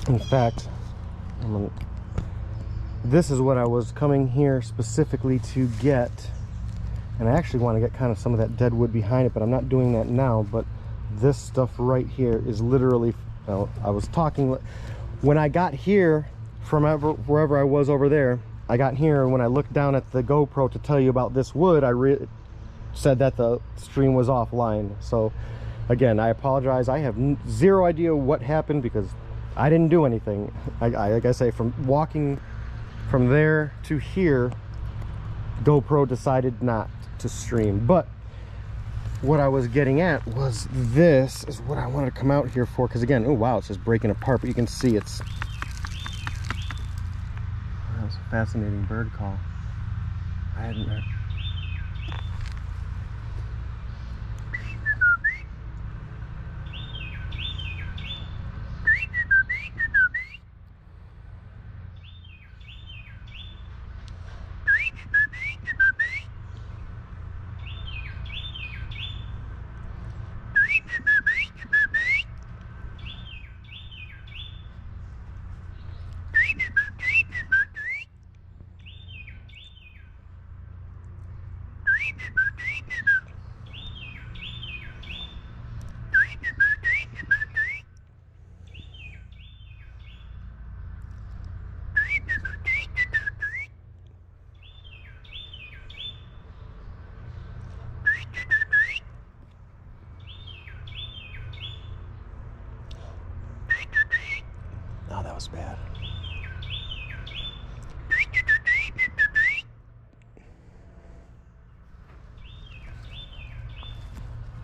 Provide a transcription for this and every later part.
In fact, this is what I was coming here specifically to get. And I actually want to get kind of some of that dead wood behind it, but I'm not doing that now. But this stuff right here is literally, I was talking, when I got here from wherever I was over there, I got here, and when I looked down at the GoPro to tell you about this wood, I said that the stream was offline. So again, I apologize. I have zero idea what happened because I didn't do anything. Like I say, from walking from there to here, GoPro decided not to stream. But what I was getting at was, this is what I wanted to come out here for, because again, oh wow, it's just breaking apart, but you can see it's, that was a fascinating bird call. I hadn't heard. Oh, that was bad.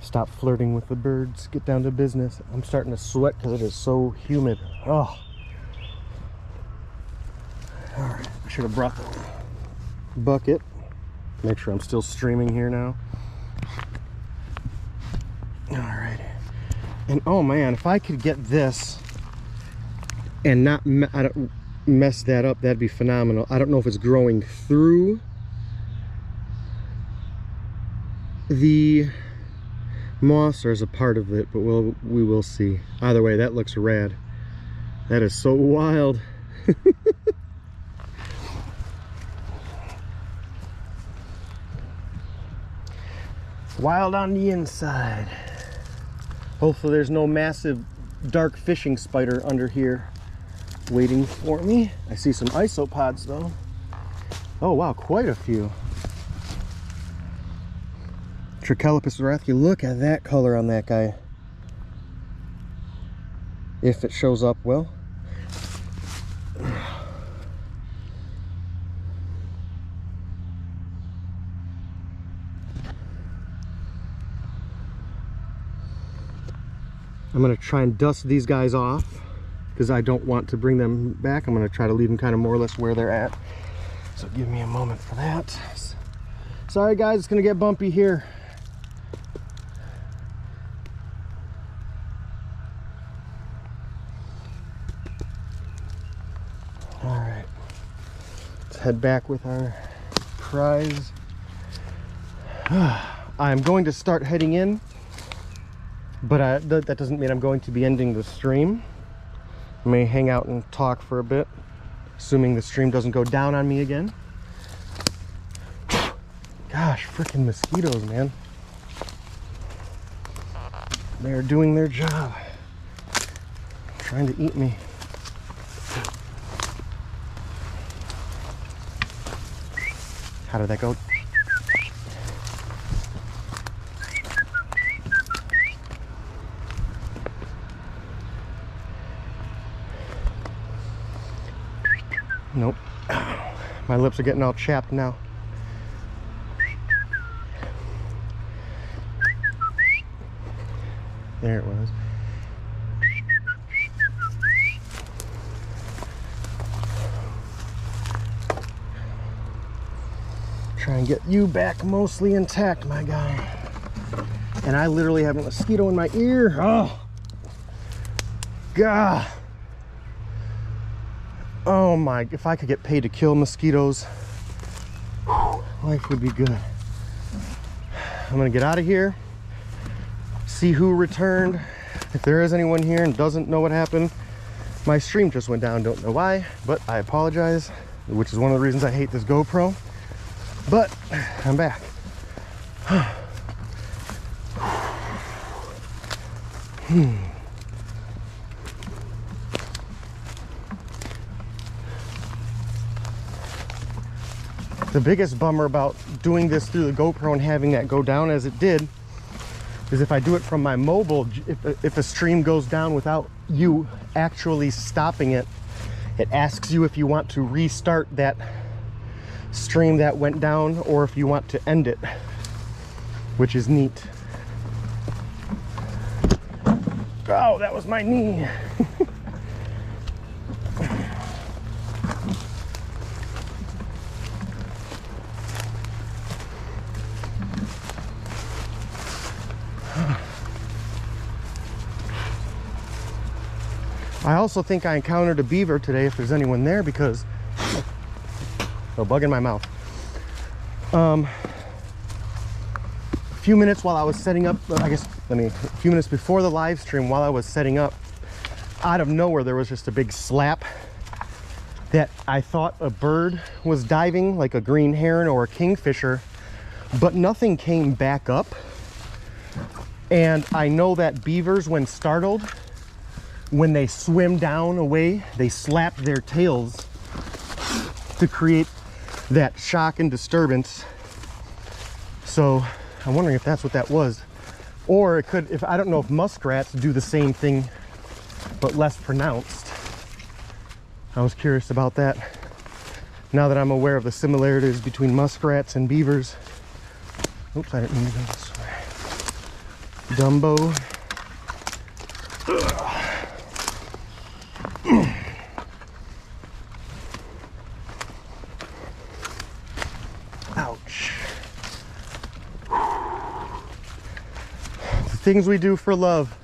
Stop flirting with the birds. Get down to business. I'm starting to sweat because it is so humid. Oh. All right. I should have brought the bucket. Make sure I'm still streaming here now. All right. And oh man, if I could get this and not I don't mess that up, that'd be phenomenal. I don't know if it's growing through the moss or as a part of it, but we will see. Either way, that looks rad. That is so wild. Wild on the inside. Hopefully there's no massive dark fishing spider under here waiting for me. I see some isopods though. Oh wow, quite a few. Trachelopus wrathii. Look at that color on that guy. If it shows up well. I'm going to try and dust these guys off because I don't want to bring them back. I'm going to try to leave them kind of more or less where they're at. So give me a moment for that. Sorry guys, it's going to get bumpy here. All right, let's head back with our prize. I'm going to start heading in. But that doesn't mean I'm going to be ending the stream. I may hang out and talk for a bit, assuming the stream doesn't go down on me again. Gosh, freaking mosquitoes, man. They're doing their job. Trying to eat me. How did that go? Nope. My lips are getting all chapped now. There it was. Try and get you back mostly intact, my guy. And I literally have a mosquito in my ear. Oh, God. Oh my, if I could get paid to kill mosquitoes, whew, life would be good. I'm gonna get out of here, see who returned. If there is anyone here and doesn't know what happened, My stream just went down, don't know why, but I apologize, which is one of the reasons I hate this GoPro. But I'm back. The biggest bummer about doing this through the GoPro and having that go down as it did is if I do it from my mobile, if a stream goes down without you actually stopping it, it asks you if you want to restart that stream that went down or if you want to end it, which is neat. Oh, that was my knee. I also think I encountered a beaver today, if there's anyone there, because a bug in my mouth. A few minutes while I was setting up, a few minutes before the live stream, while I was setting up, out of nowhere there was just a big slap that I thought a bird was diving, like a green heron or a kingfisher, but nothing came back up. And I know that beavers, when startled, when they swim down away, they slap their tails to create that shock and disturbance. So I'm wondering if that's what that was. Or it could, I don't know if muskrats do the same thing, but less pronounced. I was curious about that. Now that I'm aware of the similarities between muskrats and beavers. Oops, I didn't mean to go this way. Dumbo. Ouch. The things we do for love.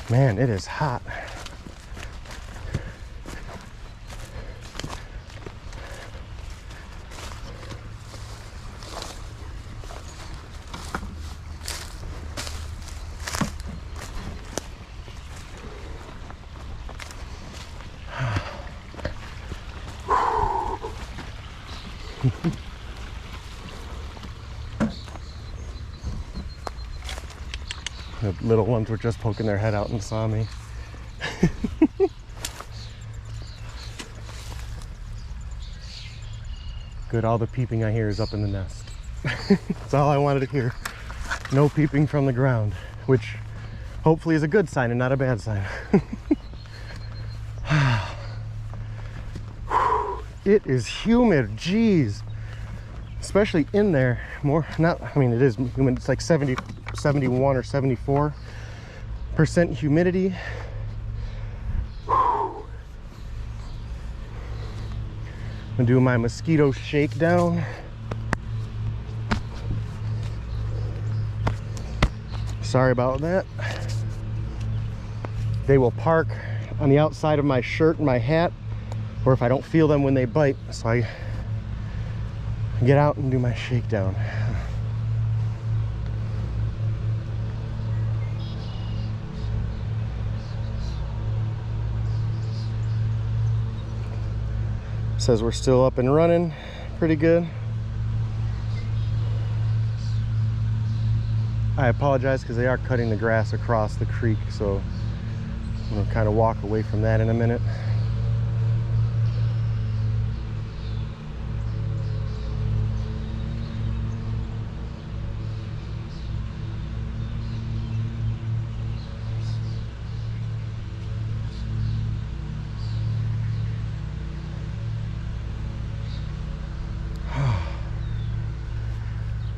Man, it is hot. The little ones were just poking their head out and saw me. Good, all the peeping I hear is up in the nest. That's all I wanted to hear. No peeping from the ground, which hopefully is a good sign and not a bad sign. It is humid, geez. Especially in there. More, not, I mean, it is humid. It's like 71 or 74% humidity. I'm gonna do my mosquito shakedown. Sorry about that. They will park on the outside of my shirt and my hat, or if I don't feel them when they bite, so I get out and do my shakedown. Says we're still up and running pretty good. I apologize because they are cutting the grass across the creek, so I'm gonna kind of walk away from that in a minute.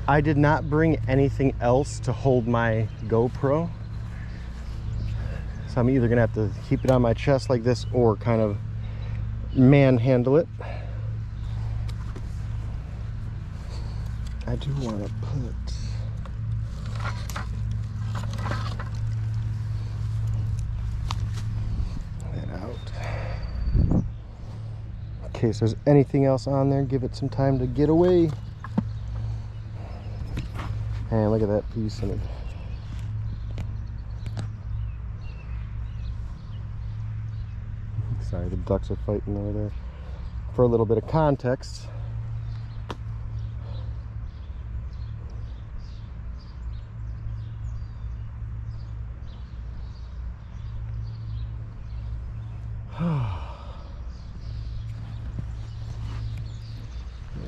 I did not bring anything else to hold my GoPro, so I'm either gonna have to keep it on my chest like this or kind of manhandle it. I do want to put that out. In case there's anything else on there, give it some time to get away. And look at that piece in it. Sorry, the ducks are fighting over there. For a little bit of context,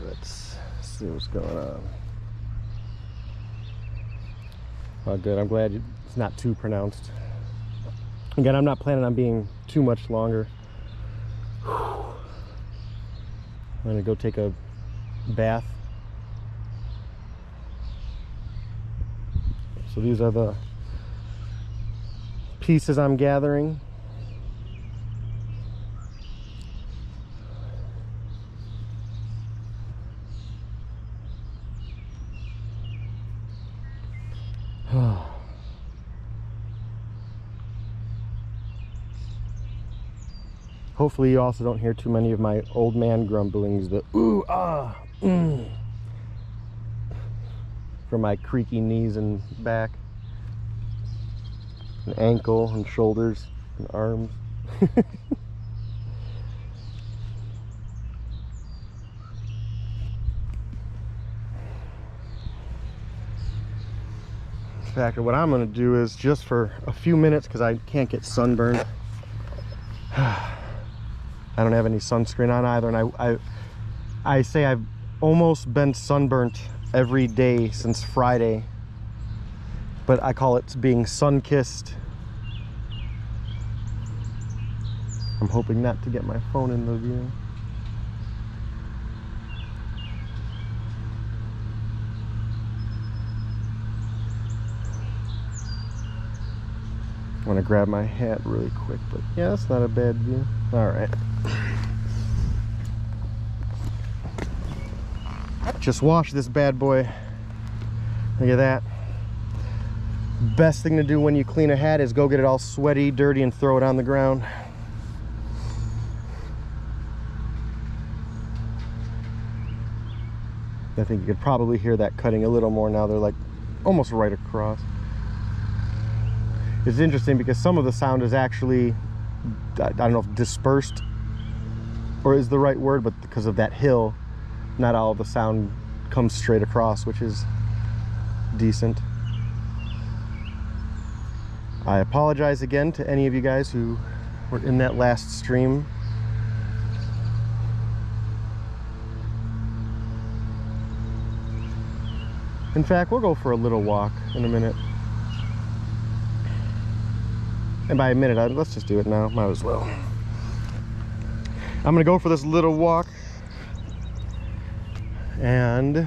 let's see what's going on. Oh, good. I'm glad it's not too pronounced. Again, I'm not planning on being too much longer. I'm gonna go take a bath. So these are the pieces I'm gathering. Hopefully you also don't hear too many of my old man grumblings, the ooh, ah, from my creaky knees and back, and ankle and shoulders and arms. In fact, what I'm going to do is just for a few minutes, because I can't get sunburned. I don't have any sunscreen on either, and I say I've almost been sunburnt every day since Friday, but I call it being sun-kissed. I'm hoping not to get my phone in the view. I want to grab my hat really quick, but yeah, that's not a bad view. All right. Just wash this bad boy. Look at that. Best thing to do when you clean a hat is go get it all sweaty, dirty, and throw it on the ground. I think you could probably hear that cutting a little more now. They're like almost right across. It's interesting because some of the sound is actually, I don't know if dispersed or is the right word, but because of that hill, not all of the sound comes straight across, which is decent. I apologize again to any of you guys who were in that last stream. In fact, we'll go for a little walk in a minute. And by a minute, let's just do it now. Might as well. I'm gonna go for this little walk and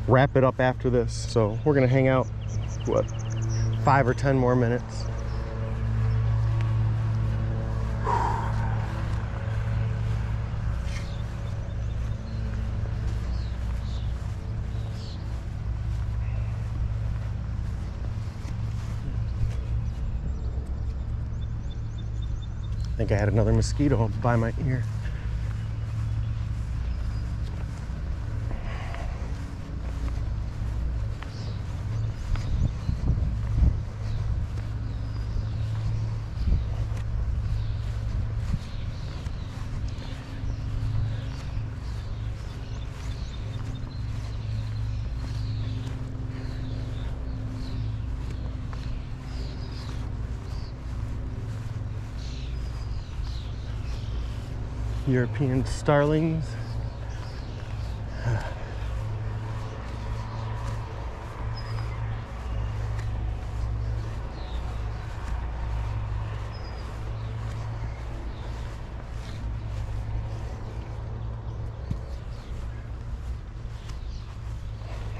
wrap it up after this. So we're gonna hang out, what, 5 or 10 more minutes. I think I had another mosquito by my ear. European starlings.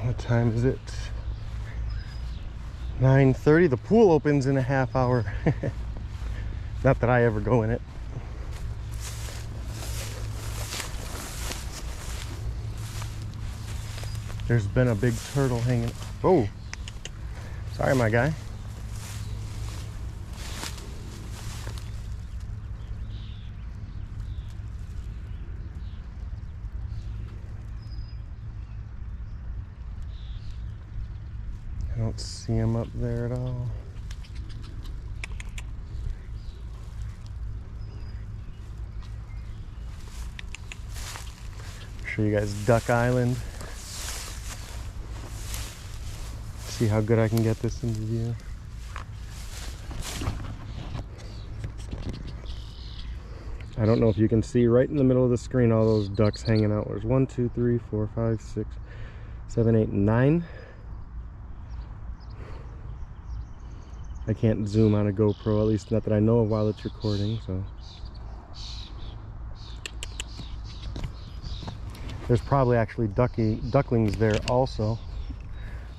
What time is it? 9:30. The pool opens in a half hour. Not that I ever go in it. There's been a big turtle hanging. Oh, sorry, my guy. I don't see him up there at all. Show you guys Duck Island. See how good I can get this into view. I don't know if you can see right in the middle of the screen all those ducks hanging out. There's 1, 2, 3, 4, 5, 6, 7, 8, 9. I can't zoom on a GoPro, at least not that I know of while it's recording, so. There's probably actually ducklings there also,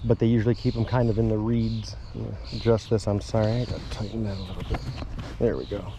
but they usually keep them kind of in the reeds. Adjust this, I'm sorry, I gotta tighten that a little bit. There we go.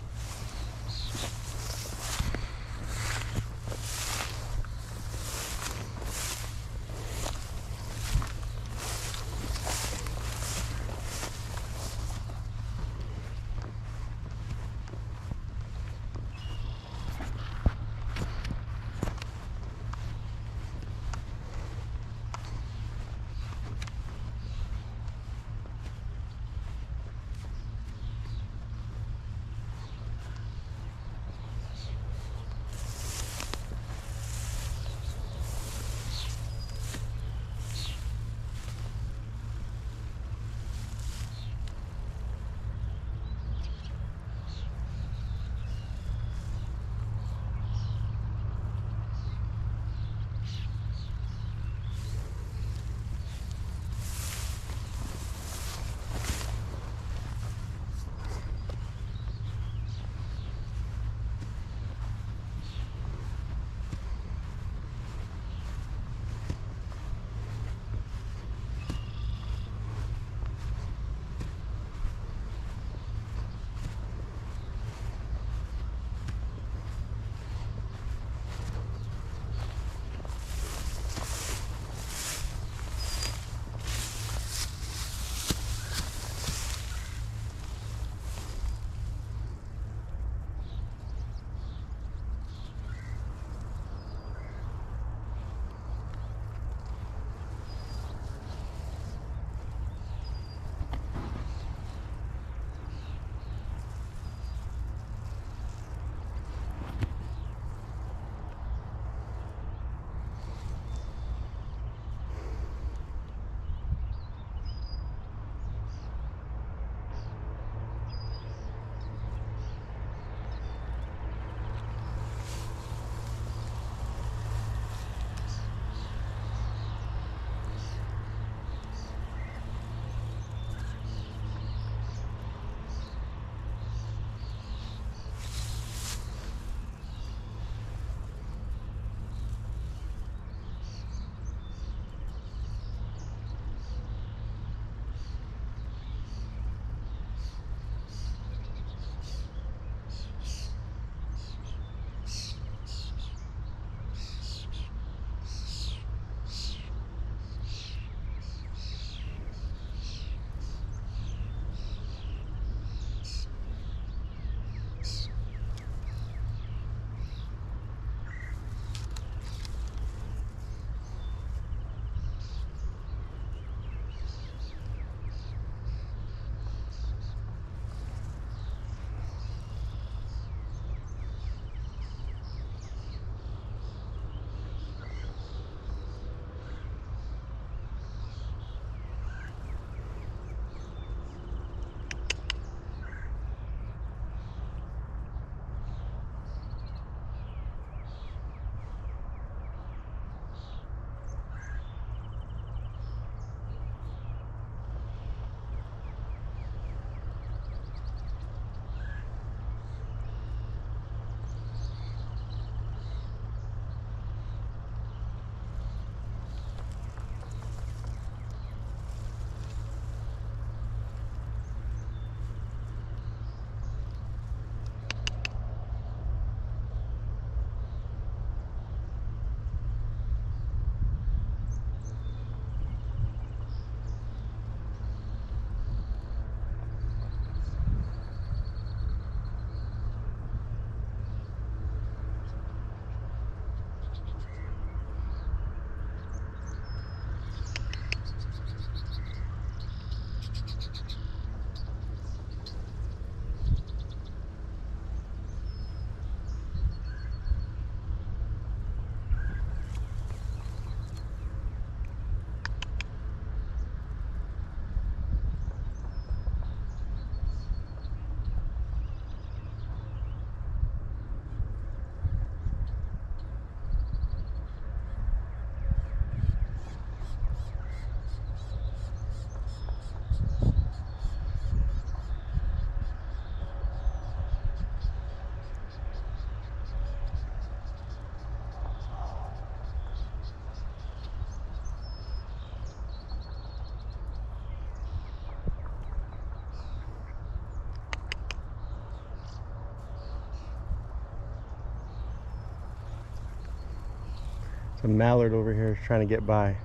A mallard over here is trying to get by.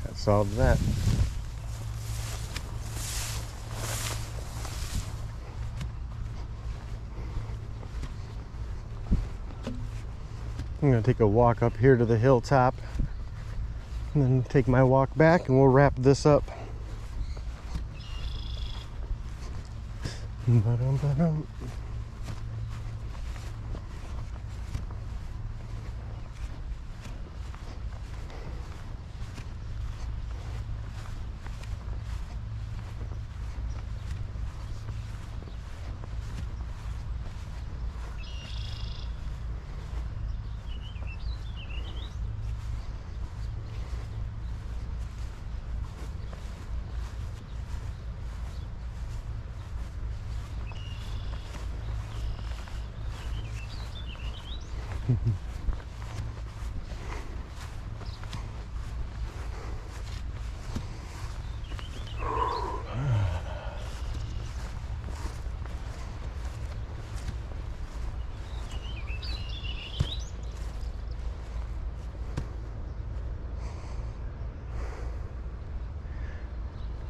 That solved that. I'm gonna take a walk up here to the hilltop and then take my walk back, and we'll wrap this up. Ba-dum-ba-dum.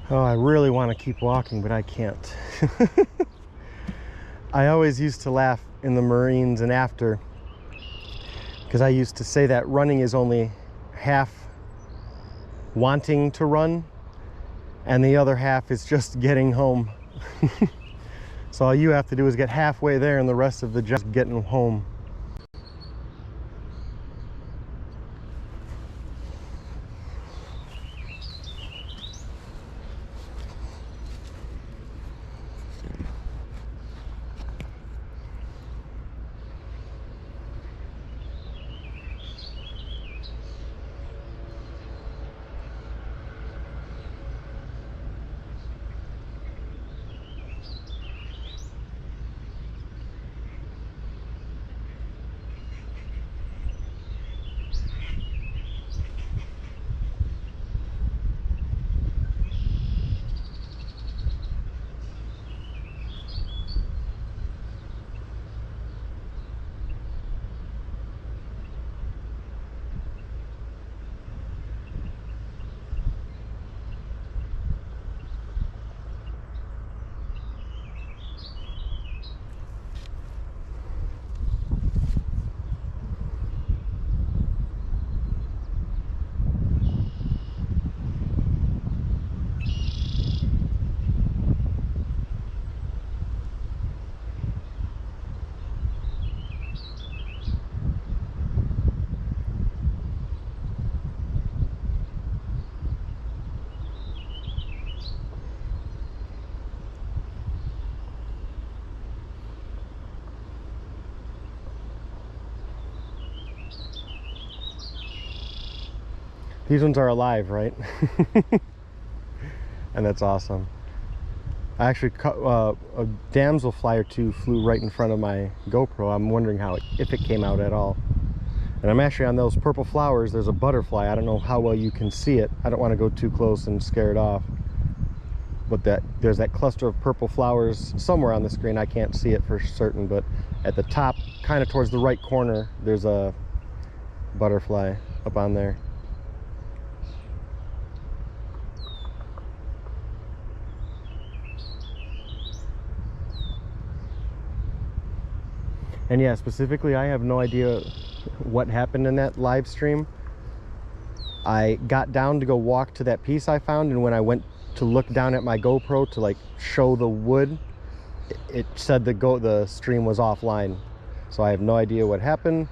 Oh, I really want to keep walking, but I can't. I always used to laugh in the Marines and after, because I used to say that running is only half wanting to run and the other half is just getting home. So all you have to do is get halfway there and the rest of the just getting home. These ones are alive, right? And that's awesome. I actually caught a damselfly or two flew right in front of my GoPro. I'm wondering if it came out at all. And I'm actually on those purple flowers. There's a butterfly. I don't know how well you can see it. I don't want to go too close and scare it off. But there's that cluster of purple flowers somewhere on the screen. I can't see it for certain, but at the top, kind of towards the right corner, there's a butterfly up on there. And yeah, specifically, I have no idea what happened in that live stream. I got down to go walk to that piece I found, and when I went to look down at my GoPro to like show the wood, it said the stream was offline. So I have no idea what happened.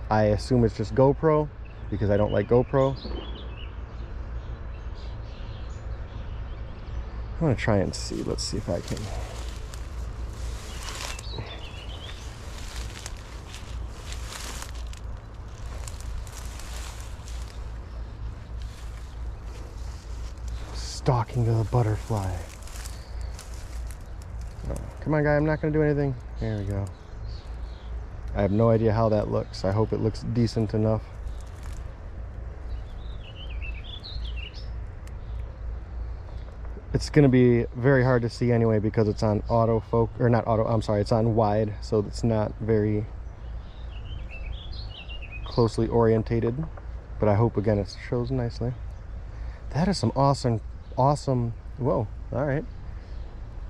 I assume it's just GoPro because I don't like GoPro. I'm gonna try and see. Let's see if I can. Stalking to the butterfly. Oh, come on, guy, I'm not going to do anything. There we go. I have no idea how that looks. I hope it looks decent enough. It's going to be very hard to see anyway because it's on autofocus, or not auto, I'm sorry, it's on wide, so it's not very closely orientated, but I hope again it shows nicely. That is some awesome, whoa, all right.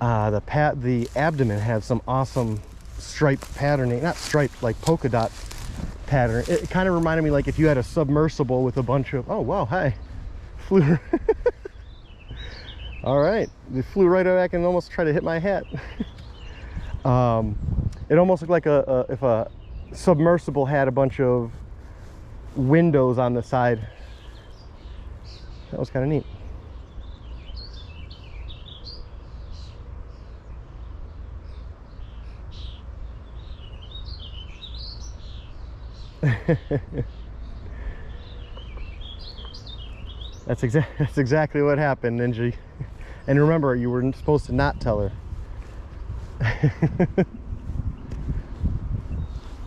The abdomen had some awesome striped patterning, not striped, like polka dot pattern. It kind of reminded me like if you had a submersible with a bunch of, oh wow, hi, flew. All right, they flew right back and almost tried to hit my hat. It almost looked like if a submersible had a bunch of windows on the side. That was kind of neat. That's exactly what happened, Ninja. And remember, you were supposed to not tell her.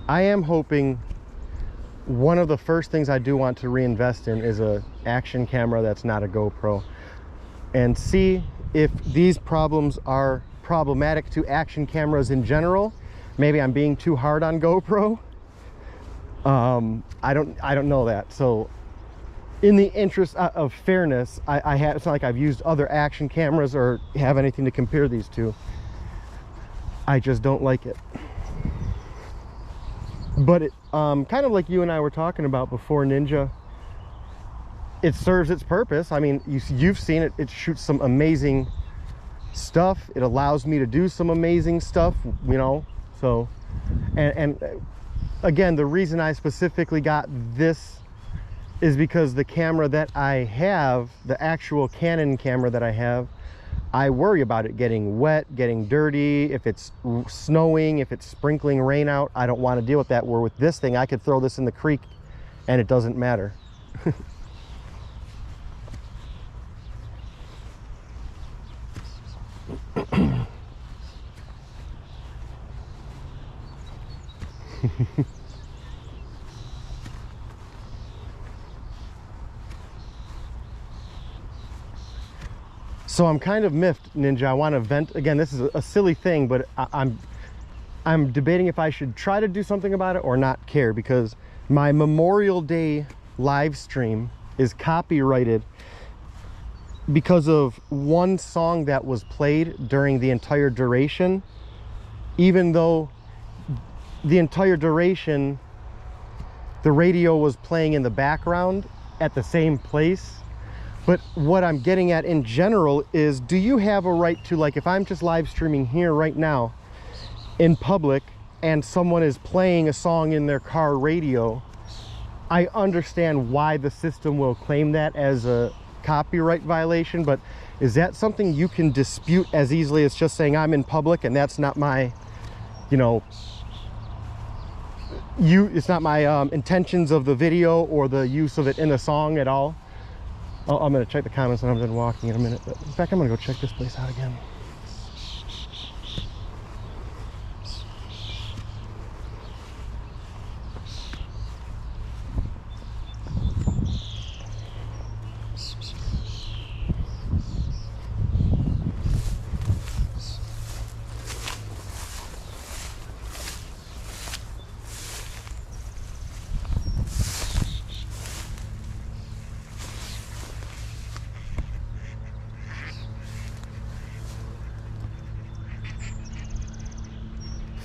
I am hoping one of the first things I do want to reinvest in is a action camera that's not a GoPro, and see if these problems are problematic to action cameras in general. Maybe I'm being too hard on GoPro. I don't know that. So in the interest of fairness, it's not like I've used other action cameras or have anything to compare these to. I just don't like it. But it, kind of like you and I were talking about before, Ninja, it serves its purpose. I mean, you've seen it. It shoots some amazing stuff. It allows me to do some amazing stuff, you know. So, and again, the reason I specifically got this is because the camera that I have, the actual Canon camera that I have, I worry about it getting wet, getting dirty, if it's snowing, if it's sprinkling rain out. I don't want to deal with that. Where with this thing, I could throw this in the creek and it doesn't matter. So I'm kind of miffed, Ninja. I want to vent. Again, this is a silly thing, but I'm debating if I should try to do something about it or not care, because my Memorial Day live stream is copyrighted because of one song that was played during the entire duration, even though the entire duration the radio was playing in the background at the same place. But what I'm getting at in general is, do you have a right to, like, if I'm just live streaming here right now in public and someone is playing a song in their car radio, I understand why the system will claim that as a copyright violation, but is that something you can dispute as easily as just saying I'm in public and that's not my, you know, it's not my intentions of the video or the use of it in the song at all? Oh, I'm going to check the comments when I'm done walking in a minute. But in fact, I'm going to go check this place out again.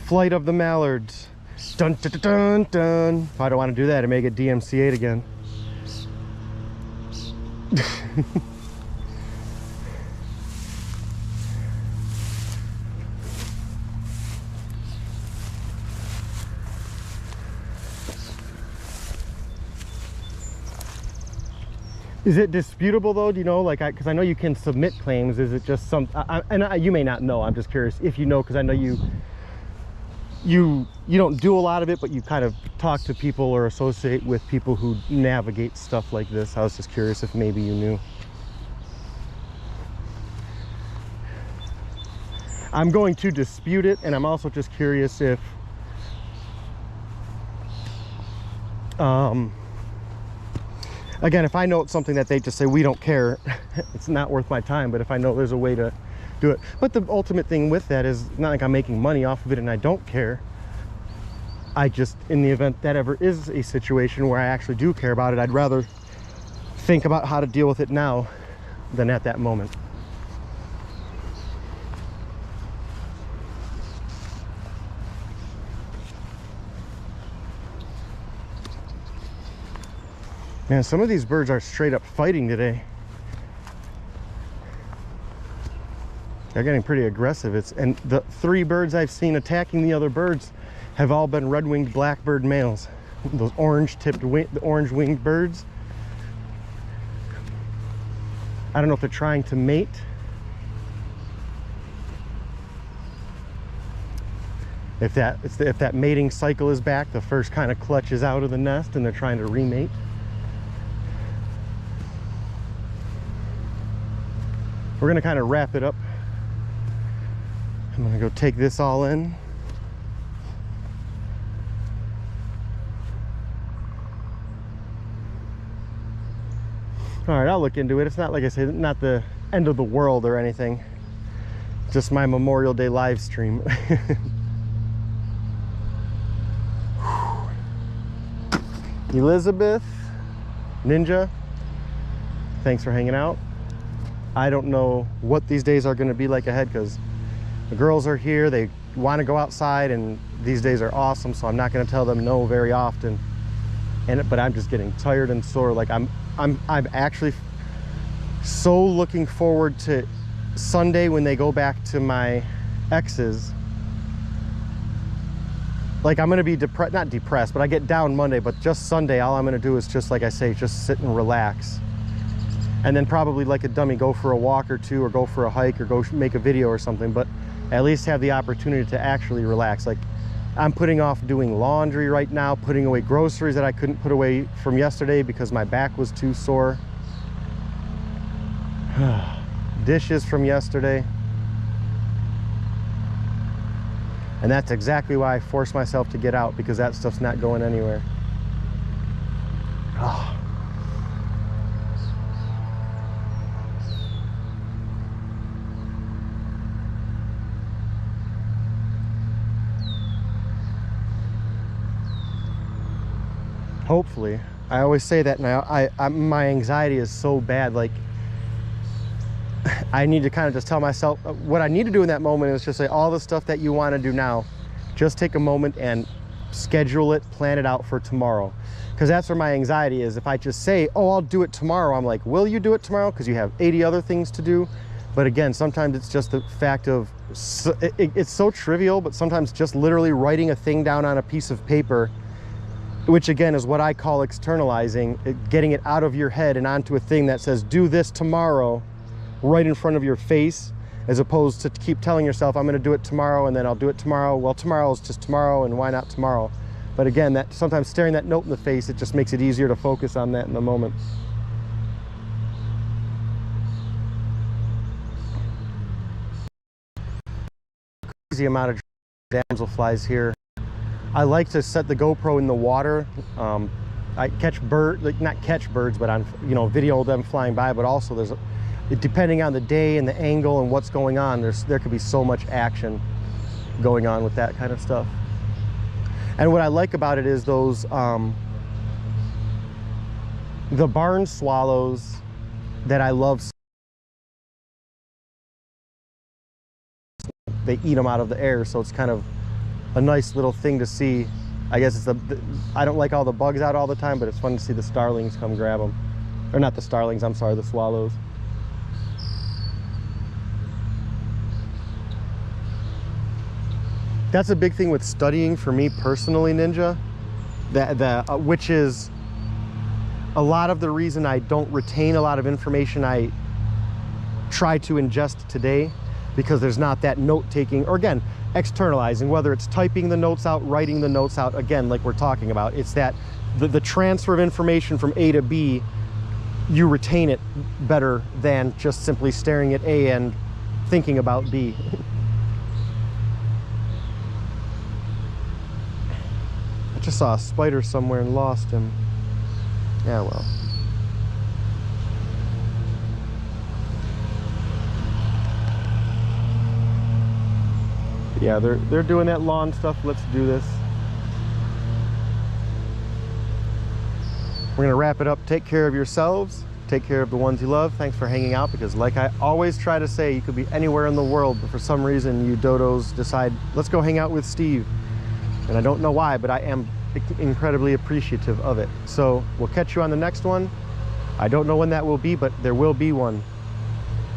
Flight of the Mallards. Dun, dun, dun, dun, dun. If I don't want to do that, I may get DMCA'd again. Is it disputable though? Do you know, like, because I know you can submit claims. Is it just some, you may not know, I'm just curious if you know, because I know you don't do a lot of it, but you kind of talk to people or associate with people who navigate stuff like this. I was just curious if maybe you knew. I'm going to dispute it, and I'm also just curious if Again, if I know it's something that they just say, we don't care, it's not worth my time. But if I know there's a way to do it. But the ultimate thing with that is not like I'm making money off of it and I don't care. I just, in the event that ever is a situation where I actually do care about it, I'd rather think about how to deal with it now than at that moment. Man, some of these birds are straight up fighting today. They're getting pretty aggressive. And the 3 birds I've seen attacking the other birds have all been red-winged blackbird males. Those orange-winged birds. I don't know if they're trying to mate. If that mating cycle is back, the first kind of clutches out of the nest and they're trying to remate. We're gonna kind of wrap it up. I'm gonna go take this all in. All right, I'll look into it. It's not, like I said, not the end of the world or anything. Just my Memorial Day live stream. Elizabeth, Ninja, thanks for hanging out. I don't know what these days are going to be like ahead because the girls are here. They want to go outside, and these days are awesome. So I'm not going to tell them no very often. But I'm just getting tired and sore. Like I'm actually so looking forward to Sunday when they go back to my ex's. Like I'm gonna be not depressed, but I get down Monday, but just Sunday, all I'm gonna do is just, like I say, just sit and relax. And then probably like a dummy, go for a walk or two, or go for a hike, or go make a video or something, but at least have the opportunity to actually relax. Like I'm putting off doing laundry right now, putting away groceries that I couldn't put away from yesterday because my back was too sore. Dishes from yesterday. And that's exactly why I forced myself to get out, because that stuff's not going anywhere. Oh. Hopefully. I always say that now. My anxiety is so bad. Like, I need to kind of just tell myself what I need to do in that moment is just say all the stuff that you want to do now, just take a moment and schedule it, plan it out for tomorrow. Because that's where my anxiety is. If I just say, oh, I'll do it tomorrow, I'm like, will you do it tomorrow? Because you have 80 other things to do. But again, sometimes it's just the fact of, it's so trivial, but sometimes just literally writing a thing down on a piece of paper, which again is what I call externalizing, getting it out of your head and onto a thing that says, do this tomorrow, right in front of your face, as opposed to keep telling yourself, I'm going to do it tomorrow and then I'll do it tomorrow. Well, tomorrow is just tomorrow, and why not tomorrow? But again, that sometimes staring that note in the face, it just makes it easier to focus on that in the moment. Crazy amount of damselflies here. I like to set the GoPro in the water. I catch birds, like not catch birds, but on, you know, video them flying by. But also there's depending on the day and the angle and what's going on, there could be so much action going on with that kind of stuff. And what I like about it is those the barn swallows that I love. They eat them out of the air, so it's kind of a nice little thing to see. I guess it's I don't like all the bugs out all the time, but it's fun to see the starlings come grab them. Or not the starlings, I'm sorry, the swallows. That's a big thing with studying for me personally, Ninja, which is a lot of the reason I don't retain a lot of information I try to ingest today, because there's not that note taking, or again, externalizing, whether it's typing the notes out, writing the notes out, again, like we're talking about, it's that the transfer of information from A to B, you retain it better than just simply staring at A and thinking about B. I just saw a spider somewhere and lost him. Yeah, well. Yeah, they're doing that lawn stuff. Let's do this. We're gonna wrap it up. Take care of yourselves. Take care of the ones you love. Thanks for hanging out, because like I always try to say, you could be anywhere in the world, but for some reason you dodos decide, let's go hang out with Steve. And I don't know why, but I am incredibly appreciative of it. So we'll catch you on the next one. I don't know when that will be, but there will be one.